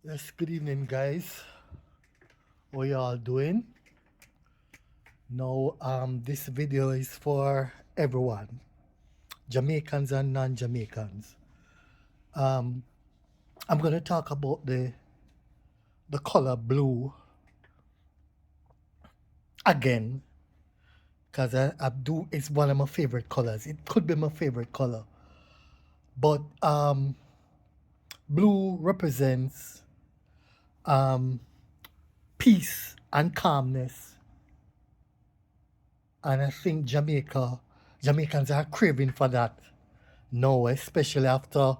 Yes, good evening, guys. How y'all doing? Now, this video is for everyone, Jamaicans and non-Jamaicans. Um, I'm gonna talk about the color blue again, cause I do. It's one of my favorite colors. It could be my favorite color, but blue represents um, peace and calmness, and I think Jamaicans are craving for that. No, especially after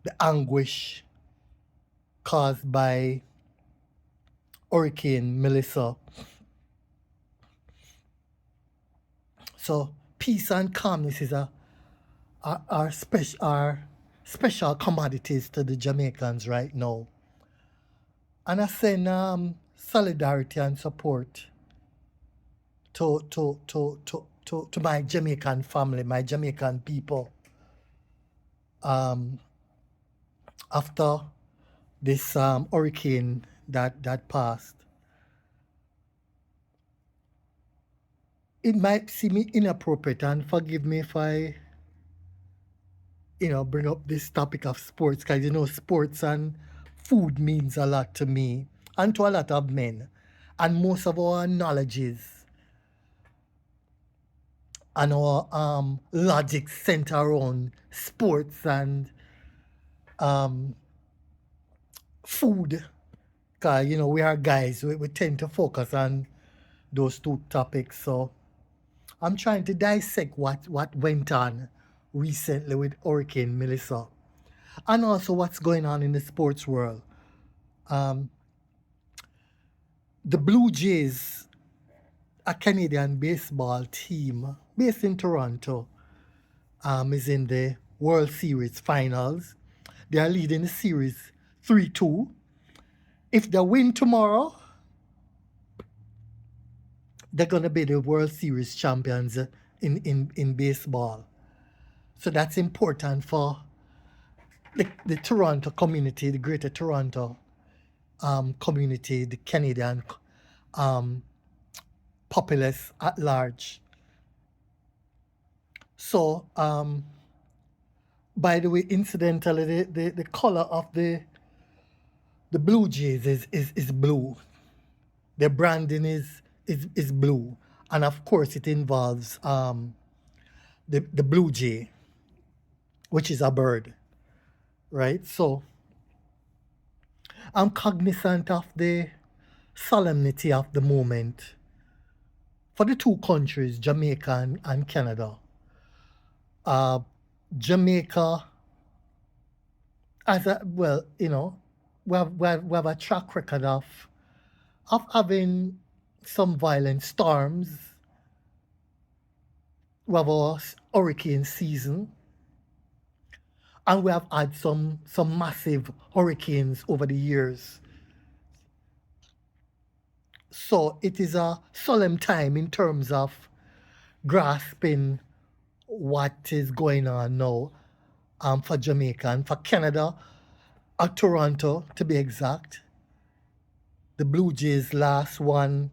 the anguish caused by Hurricane Melissa. So peace and calmness are special commodities to the Jamaicans right now. And I send solidarity and support to my Jamaican family, my Jamaican people. Um, After this hurricane that passed, it might seem inappropriate, and forgive me if I bring up this topic of sports, because sports and food means a lot to me and to a lot of men, and most of our knowledges and our logic center around sports and um, food, because we are guys, we tend to focus on those two topics. So I'm trying to dissect what went on recently with Hurricane Melissa, and also what's going on in the sports world. Um, the Blue Jays, a Canadian baseball team based in Toronto, is in the World Series finals. They are leading the series 3-2. If they win tomorrow, they're going to be the World Series champions in baseball. So that's important for the Toronto community, the greater Toronto community, the Canadian um, populace at large. So, by the way, incidentally, the color of the Blue Jays is blue. Their branding is blue, and of course, it involves the blue jay, which is a bird, right? So, I'm cognizant of the solemnity of the moment for the two countries, Jamaica and Canada. Uh, Jamaica, as a well, we have a track record of having some violent storms. We have our hurricane season, and we have had some massive hurricanes over the years. So it is a solemn time in terms of grasping what is going on now for Jamaica and for Canada, Toronto to be exact. The Blue Jays last won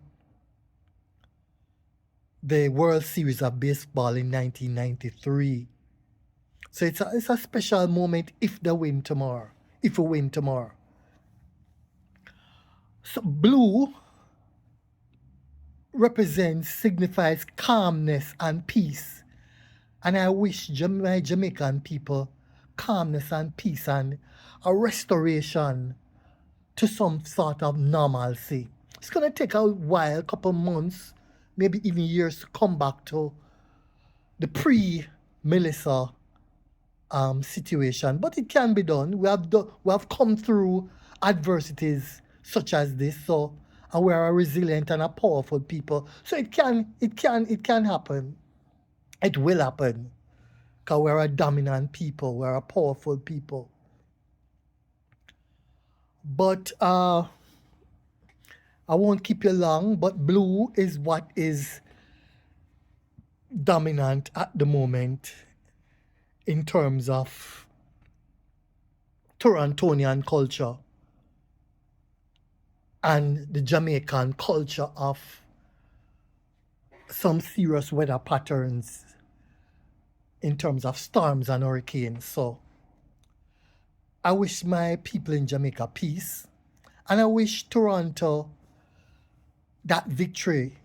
the World Series of Baseball in 1993. So it's a special moment if they win tomorrow. If we win tomorrow. So blue signifies calmness and peace. And I wish my Jamaican people calmness and peace and a restoration to some sort of normalcy. It's gonna take a while, a couple months, maybe even years to come back to the pre-Melissa situation, but it can be done. We have come through adversities such as this, so and we are a resilient and a powerful people. So it can happen. It will happen. Because we're a dominant people, we're a powerful people. But I won't keep you long, but blue is what is dominant at the moment in terms of Torontonian culture. and the Jamaican culture of some serious weather patterns in terms of storms and hurricanes. So I wish my people in Jamaica peace, and I wish Toronto that victory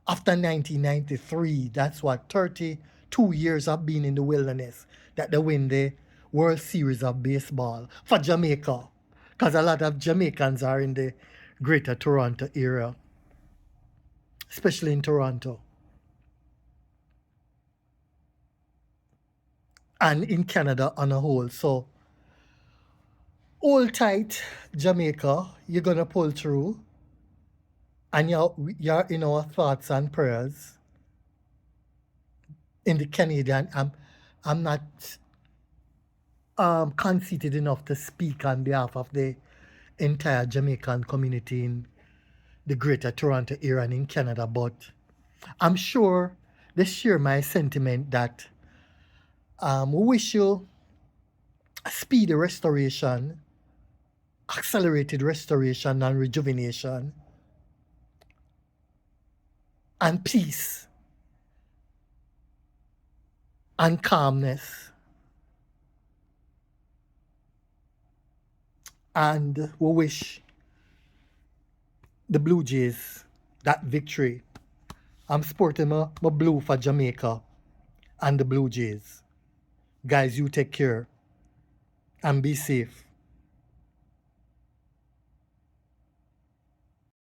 after 1993. That's what 32 years of being in the wilderness, that they win the World Series of Baseball for Jamaica, because a lot of Jamaicans are in the Greater Toronto area, especially in Toronto and in Canada on a whole. So hold tight, Jamaica. You're gonna pull through, and you're in our thoughts and prayers. In the Canadian, I'm not conceited enough to speak on behalf of the entire Jamaican community in the Greater Toronto area and in Canada, but I'm sure they share my sentiment that we wish you a speedy restoration, accelerated restoration and rejuvenation, and peace and calmness. And we wish the Blue Jays that victory. I'm sporting my blue for Jamaica and the Blue Jays. Guys, you take care and be safe.